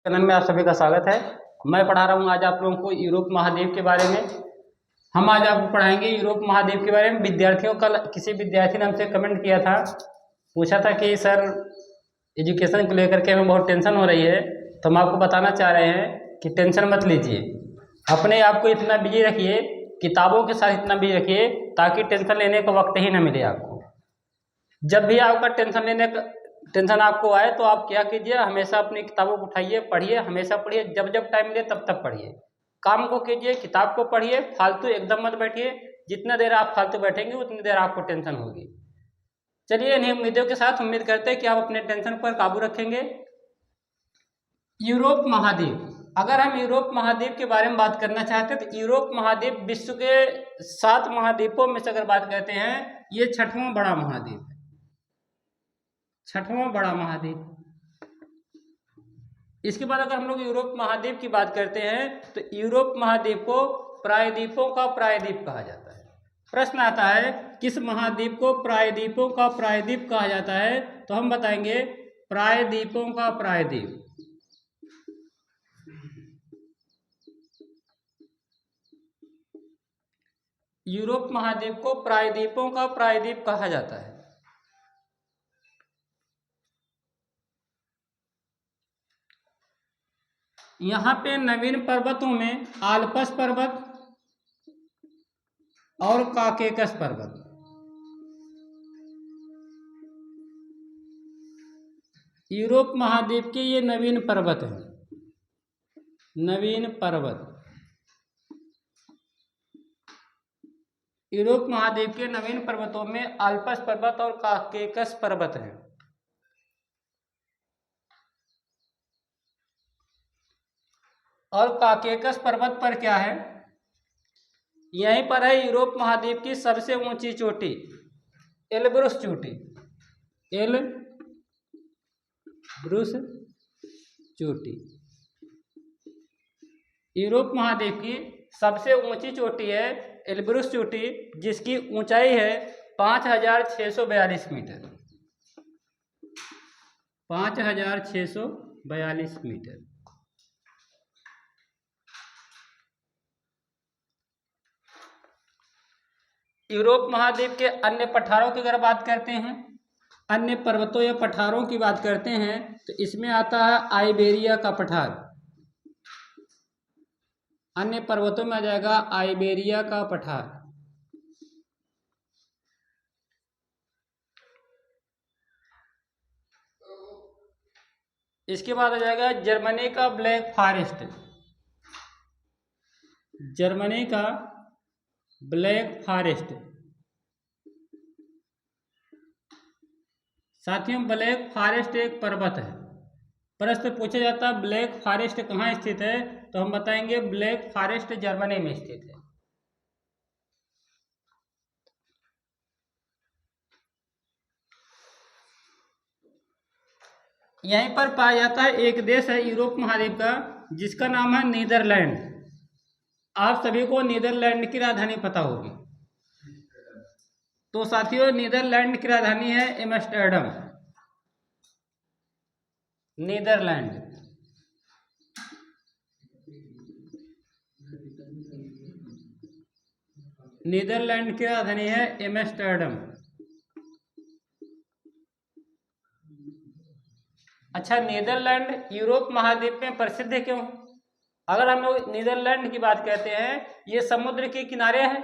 Channel में आप सभी का स्वागत है। मैं पढ़ा रहा हूँ आज आप लोगों को यूरोप महाद्वीप के बारे में। हम आज आपको पढ़ाएंगे यूरोप महाद्वीप के बारे में। विद्यार्थियों कल किसी विद्यार्थी ने हमसे कमेंट किया था, पूछा था कि सर एजुकेशन को लेकर के हमें बहुत टेंशन हो रही है। तो हम आपको बताना चाह रहे हैं कि टेंशन मत लीजिए, अपने आप को इतना बिजी रखिए, किताबों के साथ इतना बिजी रखिए ताकि टेंशन लेने का वक्त ही ना मिले आपको। जब भी आपका टेंशन आपको आए तो आप क्या कीजिए, हमेशा अपनी किताबों को उठाइए, पढ़िए, हमेशा पढ़िए, जब जब टाइम मिले तब तब पढ़िए। काम को कीजिए, किताब को पढ़िए, फालतू एकदम मत बैठिए। जितना देर आप फालतू बैठेंगे उतनी देर आपको टेंशन होगी। चलिए, इन्हीं उम्मीदों के साथ उम्मीद करते हैं कि आप अपने टेंशन पर काबू रखेंगे। यूरोप महाद्वीप, अगर हम यूरोप महाद्वीप के बारे में बात करना चाहते हैं तो यूरोप महाद्वीप विश्व के 7 महाद्वीपों में से अगर बात करते हैं, ये 6वां बड़ा महाद्वीप है। 6वां बड़ा महाद्वीप। इसके बाद अगर हम लोग यूरोप महाद्वीप की बात करते हैं तो यूरोप महाद्वीप को प्रायद्वीपों का प्रायद्वीप कहा जाता है। प्रश्न आता है किस महाद्वीप को प्रायद्वीपों का प्रायद्वीप कहा जाता है, तो हम बताएंगे प्रायद्वीपों का प्रायद्वीप। यूरोप महाद्वीप को प्रायद्वीपों का प्रायद्वीप कहा जाता है। यहाँ पे नवीन पर्वतों में आल्प्स पर्वत और काकेकस पर्वत, यूरोप महाद्वीप के ये नवीन पर्वत हैं। नवीन पर्वत यूरोप महाद्वीप के नवीन पर्वतों में आल्प्स पर्वत और काकेकस पर्वत हैं। और काकेकस पर्वत पर क्या है, यहीं पर है यूरोप महाद्वीप की सबसे ऊंची चोटी, एल्ब्रुस चोटी। एल्ब्रुस चोटी यूरोप महाद्वीप की सबसे ऊंची चोटी है एल्ब्रुस चोटी, जिसकी ऊंचाई है 5642 मीटर। 5642 मीटर। यूरोप महाद्वीप के अन्य पठारों की अगर बात करते हैं, अन्य पर्वतों या पठारों की बात करते हैं तो इसमें आता है आइबेरिया का पठार। अन्य पर्वतों में आ जाएगा आइबेरिया का पठार। इसके बाद आ जाएगा जर्मनी का ब्लैक फॉरेस्ट। जर्मनी का ब्लैक फॉरेस्ट। साथियों, ब्लैक फॉरेस्ट एक पर्वत है। प्रश्न पूछा जाता है ब्लैक फॉरेस्ट कहाँ स्थित है, तो हम बताएंगे ब्लैक फॉरेस्ट जर्मनी में स्थित है। यहीं पर पाया जाता है एक देश है यूरोप महाद्वीप का, जिसका नाम है नीदरलैंड। आप सभी को नीदरलैंड की राजधानी पता होगी। तो साथियों, नीदरलैंड की राजधानी है एम्स्टर्डम। नीदरलैंड। नीदरलैंड की राजधानी है एम्स्टर्डम। अच्छा, नीदरलैंड यूरोप महाद्वीप में प्रसिद्ध है क्यों? अगर हम लोग नीदरलैंड की बात करते हैं, ये समुद्र के किनारे है,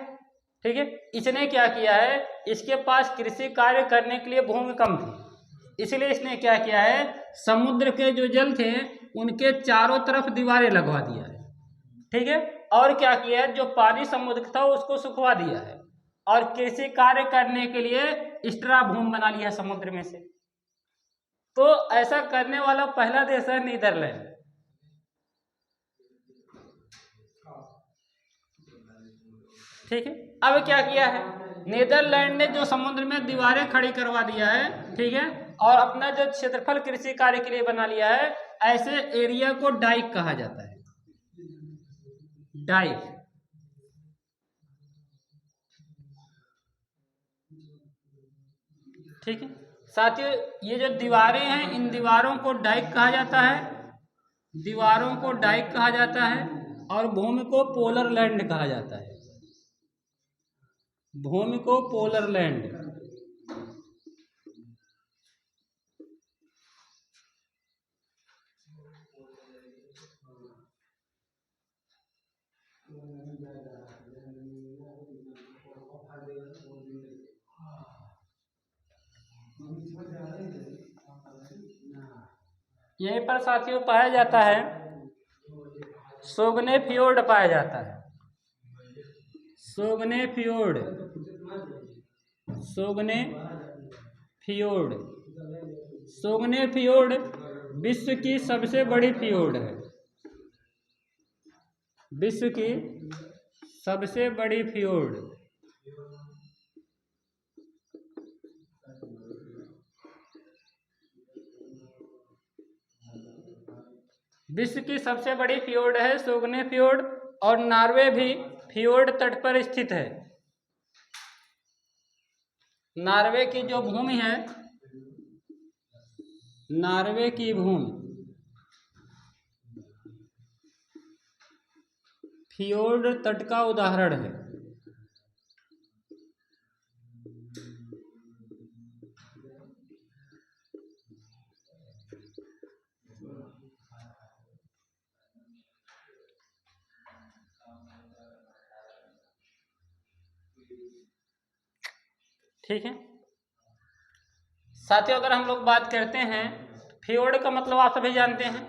ठीक है। इसने क्या किया है, इसके पास कृषि कार्य करने के लिए भूमि कम थी, इसलिए इसने क्या किया है, समुद्र के जो जल थे उनके चारों तरफ दीवारें लगवा दिया है, ठीक है। और क्या किया है, जो पानी समुद्र था उसको सुखवा दिया है और कृषि कार्य करने के लिए एक्स्ट्रा भूमि बना लिया है समुद्र में से। तो ऐसा करने वाला पहला देश है नीदरलैंड। ठीक है। अब क्या किया है, नीदरलैंड ने जो समुद्र में दीवारें खड़ी करवा दिया है, ठीक है, और अपना जो क्षेत्रफल कृषि कार्य के लिए बना लिया है, ऐसे एरिया को डाइक कहा जाता है। डाइक। ठीक है। साथियों, ये जो दीवारें हैं इन दीवारों को डाइक कहा जाता है। दीवारों को डाइक कहा जाता है और भूमि को पोलर लैंड कहा जाता है। भूमि को पोलर लैंड। यहीं पर साथियों पाया जाता है सोगने फ्योर्ड पाया जाता है। सोगने फ्योर्ड, सोगने फ्योर्ड। सोगने फ्योर्ड विश्व की सबसे बड़ी फ्योर्ड है। विश्व की सबसे बड़ी फ्योर्ड। विश्व की सबसे बड़ी फ्योर्ड है सोगने फ्योर्ड, और नॉर्वे भी फ्योर्ड तट पर स्थित है। नॉर्वे की जो भूमि है, नॉर्वे की भूमि फ्योर्ड तट का उदाहरण है। ठीक है साथियों, अगर हम लोग बात करते हैं फ्योर्ड का मतलब आप सभी जानते हैं,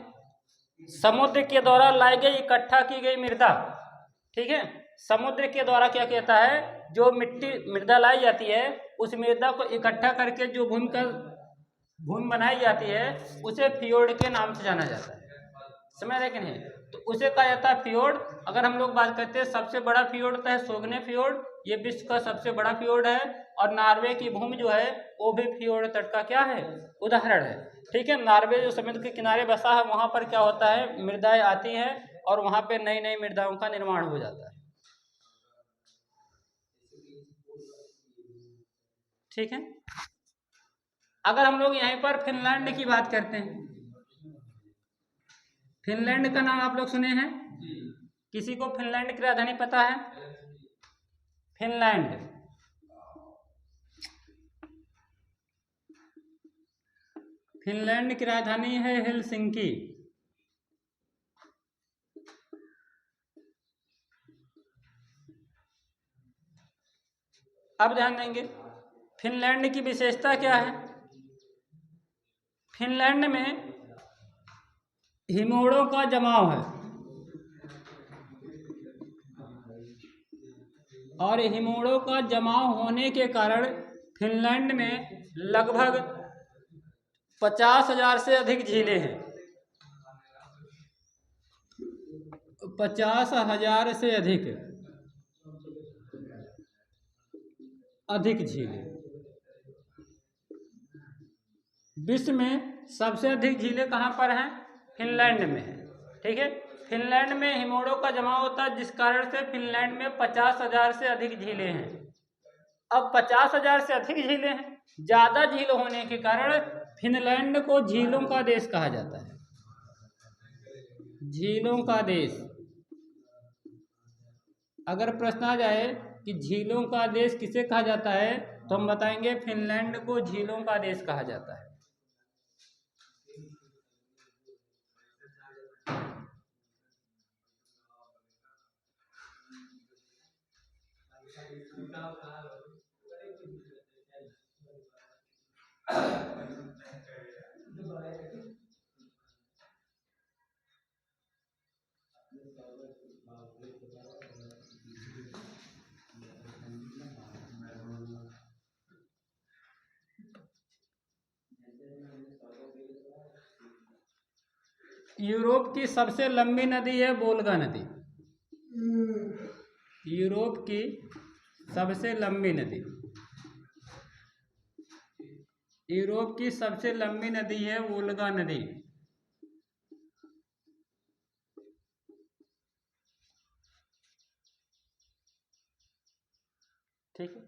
समुद्र के द्वारा लाई गई इकट्ठा की गई मृदा। ठीक है, समुद्र के द्वारा क्या कहता है, जो मिट्टी मृदा लाई जाती है उस मृदा को इकट्ठा करके जो भूमि बनाई जाती है उसे फ्योर्ड के नाम से जाना जाता है। समझ रहे कि नहीं? तो उसे कहा जाता है फ्योर्ड। अगर हम लोग बात करते हैं सबसे बड़ा फ्योर्ड होता है सोगने फ्योर्ड, ये विश्व का सबसे बड़ा फ्योर्ड है, और नॉर्वे की भूमि जो है वो भी फ्योर्ड तट का क्या है, उदाहरण है। ठीक है, नॉर्वे जो समुद्र के किनारे बसा है वहां पर क्या होता है, मृदाएं आती हैं और वहां पे नई नई मृदाओं का निर्माण हो जाता है। ठीक है, अगर हम लोग यहीं पर फिनलैंड की बात करते हैं, फिनलैंड का नाम आप लोग सुने हैं? किसी को फिनलैंड की राजधानी पता है? फिनलैंड, फिनलैंड की राजधानी है हेलसिंकी। अब ध्यान देंगे फिनलैंड की विशेषता क्या है। फिनलैंड में हिमोड़ों का जमाव है, और हिमोड़ों का जमाव होने के कारण फिनलैंड में लगभग 50,000 से अधिक झीलें हैं। 50,000 से अधिक झीलें। विश्व में सबसे अधिक झीलें कहाँ पर हैं? फिनलैंड में है। ठीक है, फिनलैंड में हिमोड़ों का जमाव होता है जिस कारण से फिनलैंड में 50,000 से अधिक झीलें हैं। अब 50,000 से अधिक झीलें हैं, ज्यादा झील होने के कारण फिनलैंड को झीलों का देश कहा जाता है। झीलों का देश। अगर प्रश्न आ जाए कि झीलों का देश किसे कहा जाता है, तो हम बताएंगे फिनलैंड को झीलों का देश कहा जाता है। यूरोप की सबसे लंबी नदी है वोल्गा नदी। यूरोप की सबसे लंबी नदी, यूरोप की सबसे लंबी नदी है वोल्गा नदी। ठीक है,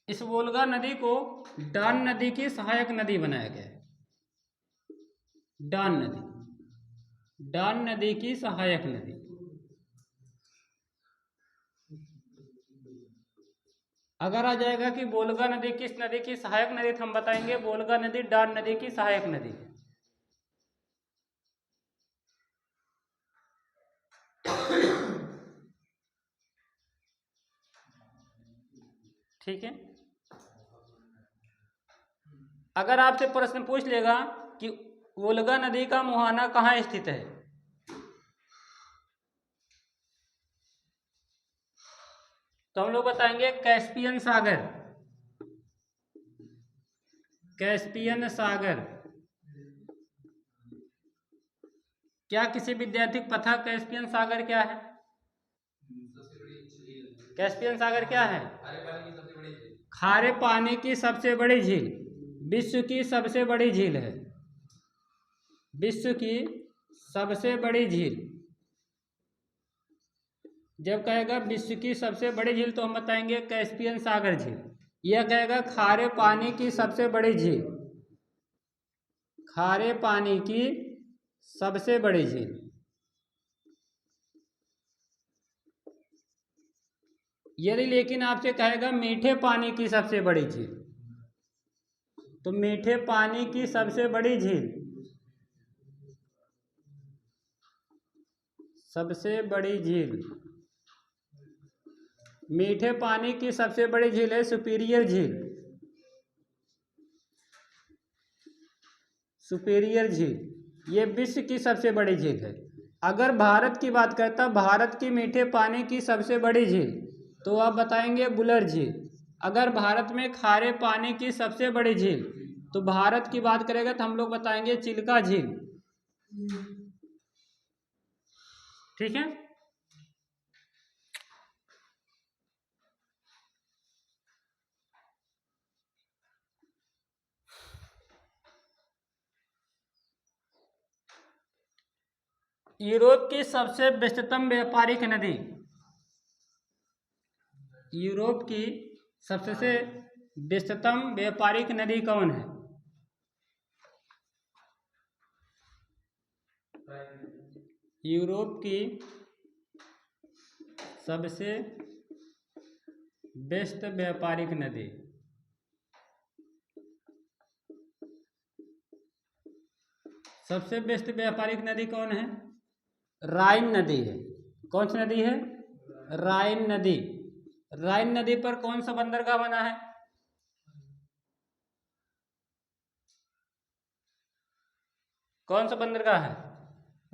इस वोल्गा नदी को डान नदी की सहायक नदी बनाया गया है। डान नदी, डॉन नदी की सहायक नदी। अगर आ जाएगा कि वोल्गा नदी किस नदी की सहायक नदी, तो हम बताएंगे वोल्गा नदी डॉन नदी की सहायक नदी। ठीक है। अगर आपसे प्रश्न पूछ लेगा कि वोल्गा नदी का मुहाना कहाँ स्थित है, तो हम लोग बताएंगे कैस्पियन सागर। कैस्पियन सागर। क्या किसी विद्यार्थी को पता कैस्पियन सागर क्या है? कैस्पियन सागर क्या है? खारे पानी की सबसे बड़ी झील, विश्व की सबसे बड़ी झील है। विश्व की सबसे बड़ी झील। जब कहेगा विश्व की सबसे बड़ी झील तो हम बताएंगे कैस्पियन सागर झील। यह कहेगा खारे पानी की सबसे बड़ी झील, खारे पानी की सबसे बड़ी झील। यदि लेकिन आपसे कहेगा मीठे पानी की सबसे बड़ी झील, तो मीठे पानी की सबसे बड़ी झील, सबसे बड़ी झील, मीठे पानी की सबसे बड़ी झील है सुपीरियर झील। सुपीरियर झील ये विश्व की सबसे बड़ी झील है। अगर भारत की बात करता, भारत की मीठे पानी की सबसे बड़ी झील, तो आप बताएंगे बुलर झील। अगर भारत में खारे पानी की सबसे बड़ी झील, तो भारत की बात करेगा तो हम लोग बताएंगे चिल्का झील। ठीक है। यूरोप की सबसे व्यस्ततम व्यापारिक नदी, यूरोप की सबसे व्यस्ततम व्यापारिक नदी कौन है? यूरोप की सबसे व्यस्त व्यापारिक नदी, सबसे व्यस्त व्यापारिक नदी कौन है? राइन नदी है। कौन सी नदी है? राइन नदी। राइन नदी पर कौन सा बंदरगाह बना है? कौन सा बंदरगाह है?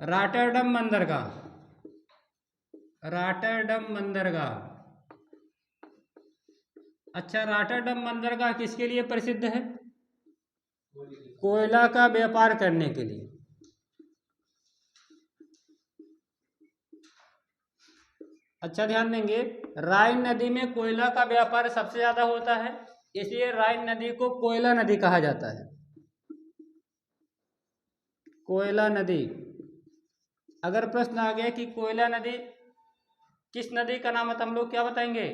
रॉटरडम बंदरगाह। रॉटरडम बंदरगाह। अच्छा, रॉटरडम बंदरगाह किसके लिए प्रसिद्ध है? कोयला का व्यापार करने के लिए। अच्छा ध्यान देंगे, राइन नदी में कोयला का व्यापार सबसे ज्यादा होता है, इसलिए राइन नदी को कोयला नदी कहा जाता है। कोयला नदी। अगर प्रश्न आ गया कि कोयला नदी किस नदी का नाम है, तो हम लोग क्या बताएंगे?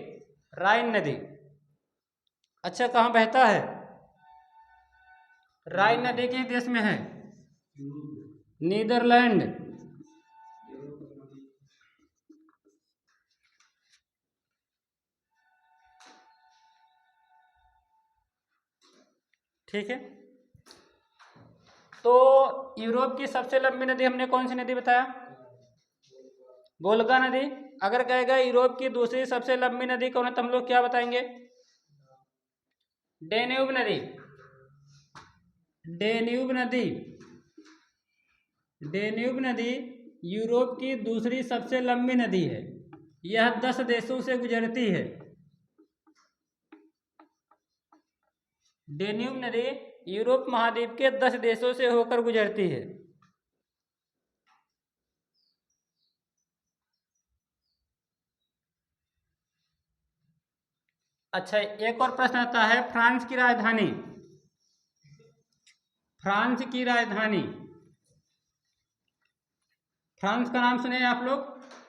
राइन नदी। अच्छा, कहाँ बहता है? राइन नदी किस देश में है? नीदरलैंड। ठीक है। तो यूरोप की सबसे लंबी नदी हमने कौन सी नदी बताया? वोल्गा नदी। अगर कहेगा यूरोप की दूसरी सबसे लंबी नदी कौन है, तो हम लोग क्या बताएंगे? डेन्यूब नदी। डेन्यूब नदी। डेन्यूब नदी यूरोप की दूसरी सबसे लंबी नदी है। यह 10 देशों से गुजरती है। डेन्यूब नदी यूरोप महाद्वीप के 10 देशों से होकर गुजरती है। अच्छा, एक और प्रश्न आता है, फ्रांस की राजधानी। फ्रांस की राजधानी। फ्रांस का नाम सुने आप लोग?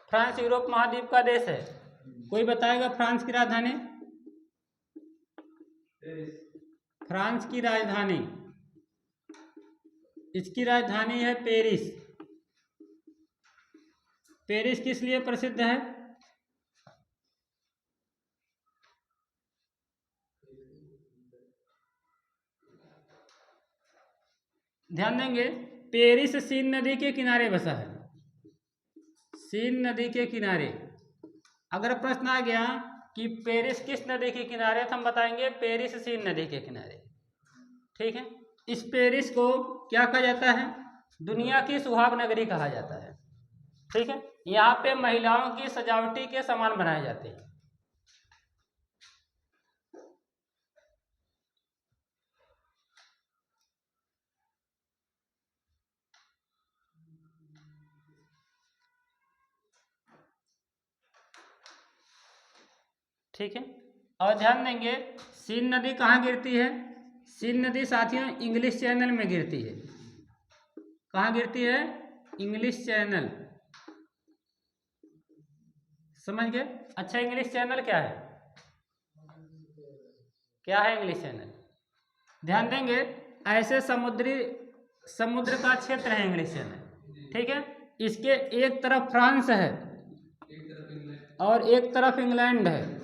फ्रांस यूरोप महाद्वीप का देश है। कोई बताएगा फ्रांस की राजधानी? फ्रांस की राजधानी, इसकी राजधानी है पेरिस। पेरिस किस लिए प्रसिद्ध है? ध्यान देंगे, पेरिस सीन नदी के किनारे बसा है, सीन नदी के किनारे। अगर प्रश्न आ गया कि पेरिस किस नदी के किनारे, तो हम बताएंगे पेरिस सीन नदी के किनारे। ठीक है, इस पेरिस को क्या कहा जाता है? दुनिया की सुहाग नगरी कहा जाता है। ठीक है, यहाँ पे महिलाओं की सजावटी के सामान बनाए जाते हैं। ठीक है, और ध्यान देंगे सीन नदी कहाँ गिरती है? सीन नदी साथियों इंग्लिश चैनल में गिरती है। कहाँ गिरती है? English channel. समझ गए? अच्छा, इंग्लिश चैनल क्या है? क्या है इंग्लिश चैनल? ध्यान देंगे, ऐसे समुद्र का क्षेत्र है इंग्लिश चैनल। ठीक है, इसके एक तरफ फ्रांस है और एक तरफ इंग्लैंड है।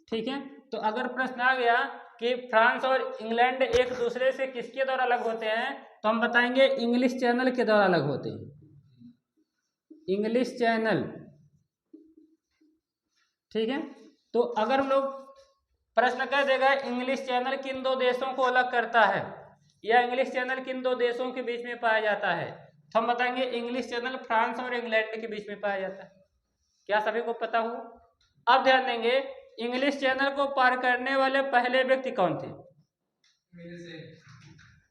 ठीक है, तो अगर प्रश्न आ गया कि फ्रांस और इंग्लैंड एक दूसरे से किसके द्वारा अलग होते हैं, तो हम बताएंगे इंग्लिश चैनल के द्वारा अलग होते हैं। English channel. ठीक है, तो अगर हम लोग प्रश्न कर देगा इंग्लिश चैनल किन दो देशों को अलग करता है, या इंग्लिश चैनल किन दो देशों के बीच में पाया जाता है, तो हम बताएंगे इंग्लिश चैनल फ्रांस और इंग्लैंड के बीच में पाया जाता है। क्या सभी को पता हो? अब ध्यान देंगे, इंग्लिश चैनल को पार करने वाले पहले व्यक्ति कौन थे?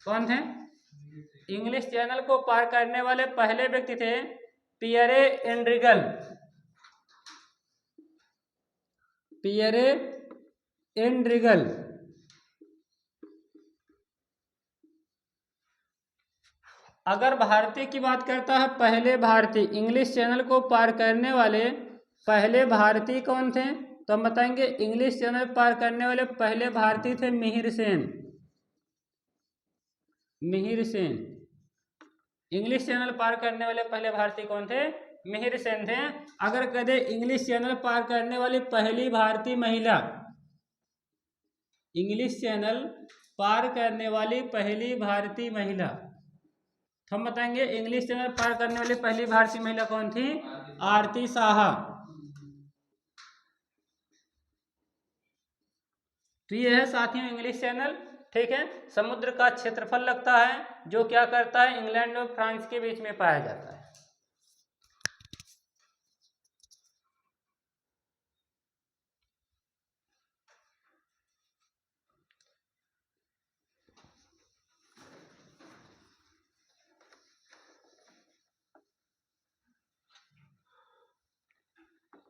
कौन थे? इंग्लिश चैनल को पार करने वाले पहले व्यक्ति थे पियरे एंड्रिगल। पियरे एंड्रिगल। अगर भारतीय की बात करता है, पहले भारतीय इंग्लिश चैनल को पार करने वाले पहले भारतीय कौन थे, तो हम बताएंगे इंग्लिश चैनल पार करने वाले पहले भारतीय थे मिहिर सेन। मिहिर सेन। इंग्लिश चैनल पार करने वाले पहले भारतीय कौन थे? मिहिर सेन थे। अगर कहे इंग्लिश चैनल पार करने वाली पहली भारतीय महिला, इंग्लिश चैनल पार करने वाली पहली भारतीय महिला, तो हम बताएंगे इंग्लिश चैनल पार करने वाली पहली भारतीय महिला कौन थी? आरती साहा। तो ये है साथियों इंग्लिश चैनल। ठीक है, समुद्र का क्षेत्रफल लगता है जो क्या करता है, इंग्लैंड और फ्रांस के बीच में पाया जाता है।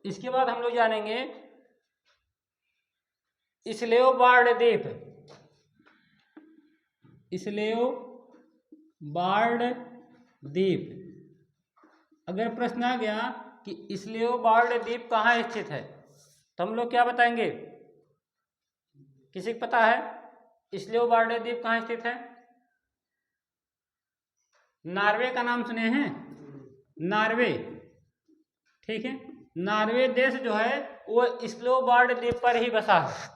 इसके बाद हम लोग जानेंगे स्लेवबार्ड द्वीप। स्लेवबार्ड द्वीप। अगर प्रश्न आ गया कि स्लेवबार्ड द्वीप कहाँ स्थित है, तो हम लोग क्या बताएंगे? किसी को पता है स्लेवबार्ड द्वीप कहाँ स्थित है? नॉर्वे का नाम सुने हैं? नॉर्वे। ठीक है, नॉर्वे देश जो है वो स्लेवबार्ड द्वीप पर ही बसा है।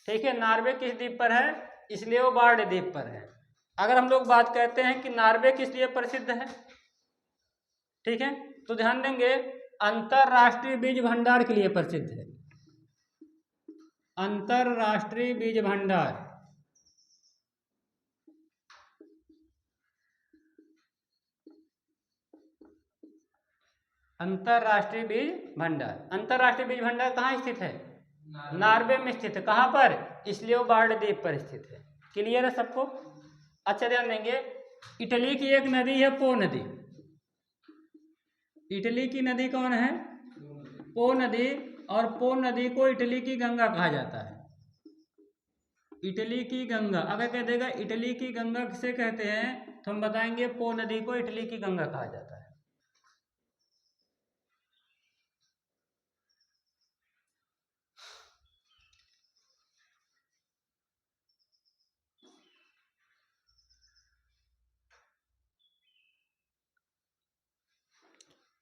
ठीक है, नॉर्वे किस द्वीप पर है? स्लेवबार्ड द्वीप पर है। अगर हम लोग बात करते हैं कि नॉर्वे किस लिए प्रसिद्ध है, ठीक है, तो ध्यान देंगे अंतरराष्ट्रीय बीज भंडार के लिए प्रसिद्ध है। अंतरराष्ट्रीय बीज भंडार। अंतरराष्ट्रीय बीज भंडार। अंतरराष्ट्रीय बीज भंडार कहाँ स्थित है? नॉर्वे में स्थित है। कहाँ पर? स्लेवबार्ड द्वीप पर स्थित है। क्लियर है सबको? अच्छा, ध्यान देंगे इटली की एक नदी है पो नदी। इटली की नदी कौन है? पो नदी। और पो नदी को इटली की गंगा कहा जाता है। इटली की गंगा। अगर कह देगा इटली की गंगा किसे कहते हैं, तो हम बताएंगे पो नदी को इटली की गंगा कहा जाता है।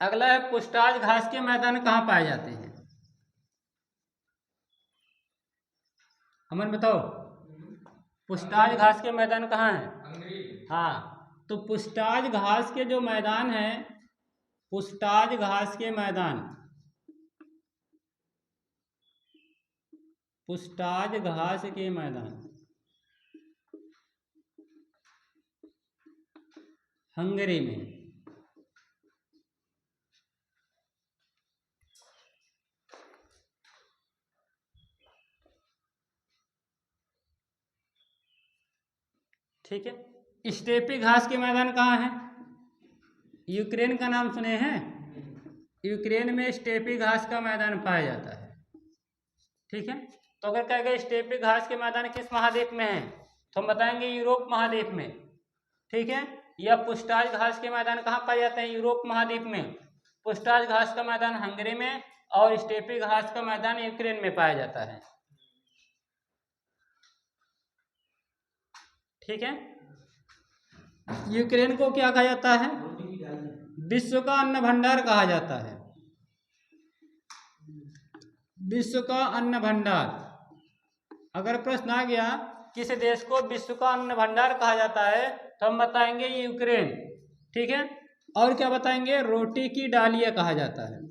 अगला है पुष्टाज घास के मैदान कहाँ पाए जाते हैं? अमन बताओ, पुष्टाज घास के मैदान कहाँ हैं? हाँ, तो पुष्टाज घास के जो मैदान है, पुष्टाज घास के मैदान, पुष्टाज घास के मैदान हंगरी में। ठीक है। स्टेपी घास के मैदान कहाँ है? यूक्रेन का नाम सुने हैं? यूक्रेन में स्टेपी घास का मैदान पाया जाता है। ठीक है, तो अगर कहेगा स्टेपी घास के मैदान किस महाद्वीप में है, तो हम बताएंगे यूरोप महाद्वीप में। ठीक है, या पुष्टाज घास के मैदान कहाँ पाए जाते हैं? यूरोप महाद्वीप में। पुष्टाज घास का मैदान हंगरी में और स्टेपी घास का मैदान यूक्रेन में पाया जाता है। ठीक है, यूक्रेन को क्या कहा जाता है? विश्व का अन्न भंडार कहा जाता है। विश्व का अन्न भंडार। अगर प्रश्न आ गया किस देश को विश्व का अन्न भंडार कहा जाता है, तो हम बताएंगे यूक्रेन। ठीक है, और क्या बताएंगे? रोटी की डालिया कहा जाता है।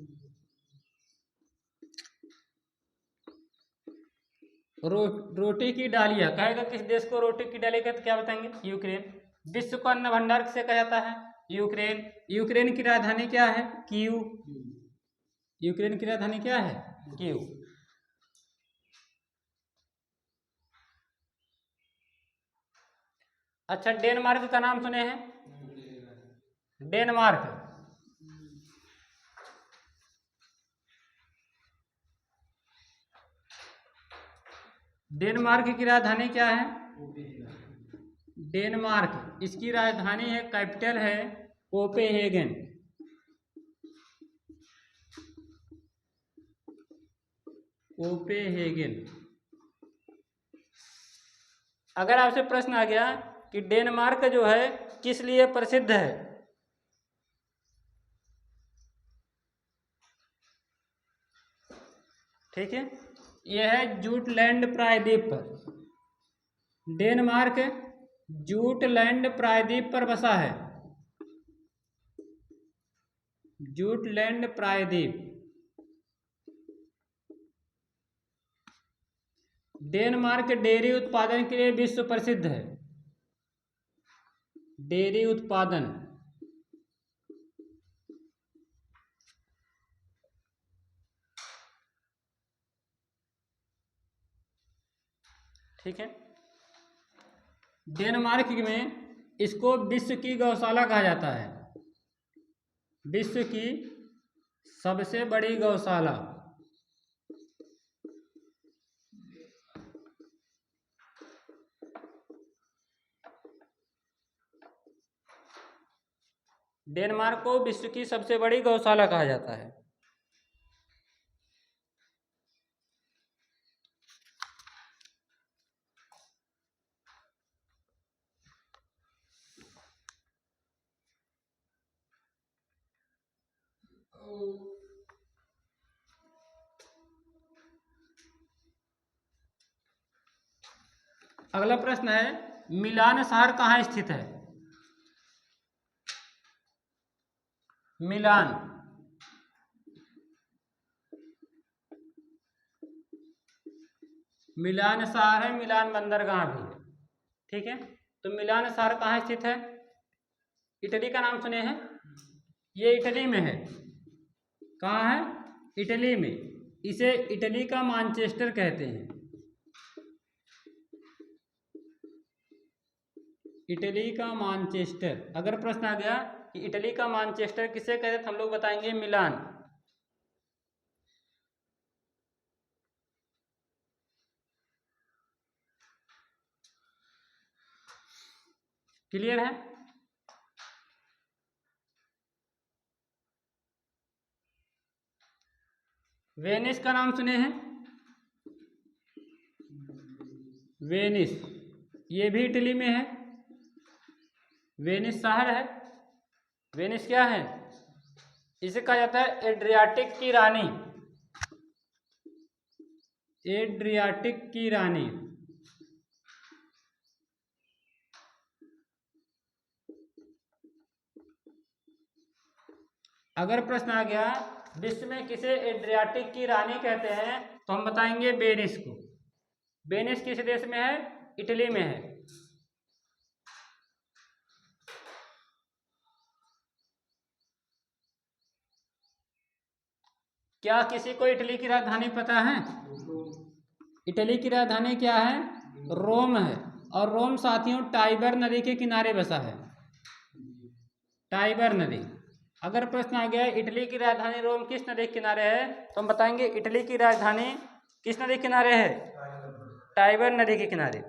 रोटी की डालिया कहेगा किस देश को रोटी की डालिया कहते, क्या बताएंगे? यूक्रेन। विश्व का अन्न भंडार किसे कहा जाता है? यूक्रेन। यूक्रेन की राजधानी क्या है? कीव। यूक्रेन की राजधानी क्या है? कीव। अच्छा, डेनमार्क का नाम सुने हैं? डेनमार्क। डेनमार्क की राजधानी क्या है? डेनमार्क, इसकी राजधानी है, कैपिटल है कोपेनहेगन। कोपेनहेगन। अगर आपसे प्रश्न आ गया कि डेनमार्क जो है किस लिए प्रसिद्ध है, ठीक है, यह है जूटलैंड प्रायद्वीप पर। डेनमार्क जूटलैंड प्रायद्वीप पर बसा है। जूटलैंड प्रायद्वीप। डेनमार्क डेयरी उत्पादन के लिए विश्व प्रसिद्ध है। डेयरी उत्पादन। ठीक है, डेनमार्क में इसको विश्व की गौशाला कहा जाता है। विश्व की सबसे बड़ी गौशाला। डेनमार्क को विश्व की सबसे बड़ी गौशाला कहा जाता है। अगला प्रश्न है, मिलान शहर कहाँ स्थित है? मिलान। मिलान शहर है, मिलान बंदरगाह भी है। ठीक है, तो मिलान शहर कहाँ स्थित है? इटली का नाम सुने हैं? ये इटली में है। कहाँ है? इटली में। इसे इटली का मैनचेस्टर कहते हैं। इटली का मैनचेस्टर। अगर प्रश्न आ गया कि इटली का मैनचेस्टर किसे कहते हैं, तो हम लोग बताएंगे मिलान। क्लियर है? वेनिस का नाम सुने हैं? वेनिस, ये भी इटली में है। वेनिस शहर है। वेनिस क्या है? इसे कहा जाता है एड्रियाटिक की रानी, एड्रियाटिक की रानी। अगर प्रश्न आ गया विश्व में किसे एड्रियाटिक की रानी कहते हैं तो हम बताएंगे वेनिस को। वेनिस किस देश में है? इटली में है। क्या किसी को इटली की राजधानी पता है? इटली की राजधानी क्या है? रोम है। और रोम साथियों टाइबर नदी के किनारे बसा है, टाइबर नदी। अगर प्रश्न आ गया इटली की राजधानी रोम किस नदी के किनारे है तो हम बताएंगे इटली की राजधानी किस नदी के किनारे है? टाइबर नदी के किनारे।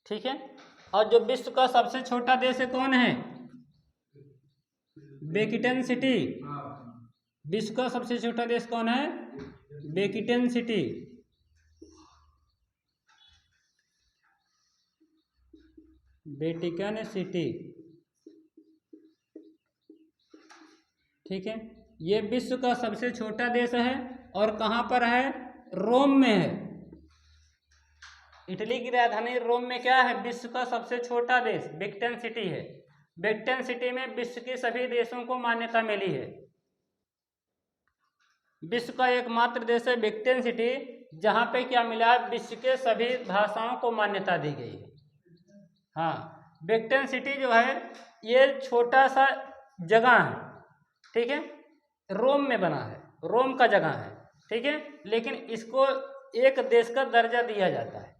ठीक है। और जो विश्व का सबसे छोटा देश है कौन है? Vatican city. विश्व का सबसे छोटा देश कौन है? Vatican city. Vatican city. ठीक है, ये विश्व का सबसे छोटा देश है और कहाँ पर है? रोम में है। इटली की राजधानी रोम में क्या है? विश्व का सबसे छोटा देश वेटिकन सिटी है। वेटिकन सिटी में विश्व के सभी देशों को मान्यता मिली है। विश्व का एकमात्र देश है वेटिकन सिटी जहाँ पे क्या मिला? विश्व के सभी भाषाओं को मान्यता दी गई है। हाँ, वेटिकन सिटी जो है ये छोटा सा जगह है, ठीक है, रोम में बना है, रोम का जगह है, ठीक है, लेकिन इसको एक देश का दर्जा दिया जाता है।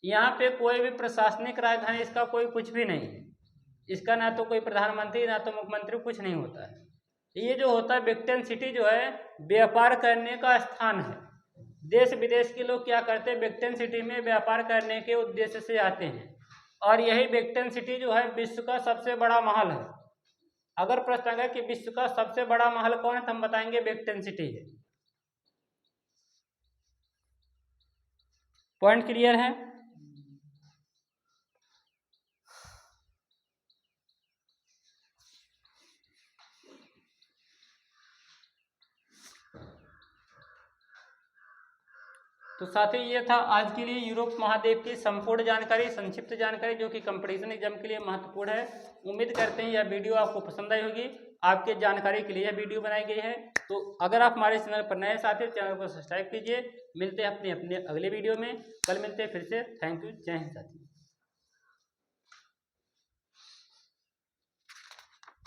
यहाँ पे कोई भी प्रशासनिक राजधानी इसका कोई कुछ भी नहीं है। इसका ना तो कोई प्रधानमंत्री ना तो मुख्यमंत्री, कुछ नहीं होता है। ये जो होता है वेटिकन सिटी जो है व्यापार करने का स्थान है। देश विदेश के लोग क्या करते हैं? वेटिकन सिटी में व्यापार करने के उद्देश्य से आते हैं। और यही वेटिकन सिटी जो है विश्व का सबसे बड़ा महल है। अगर प्रश्न आएगा कि विश्व का सबसे बड़ा महल कौन है तो हम बताएंगे वेटिकन सिटी है। पॉइंट क्लियर है? तो साथियों ये था आज के लिए यूरोप महाद्वीप की संपूर्ण जानकारी, संक्षिप्त जानकारी जो कि कंपटीशन एग्जाम के लिए महत्वपूर्ण है। उम्मीद करते हैं यह वीडियो आपको पसंद आई होगी। आपके जानकारी के लिए यह वीडियो बनाई गई है। तो अगर आप हमारे चैनल पर नए साथी, चैनल को सब्सक्राइब कीजिए। मिलते हैं अपने अगले वीडियो में, कल मिलते हैं फिर से। थैंक यू, जय हिंद साथी।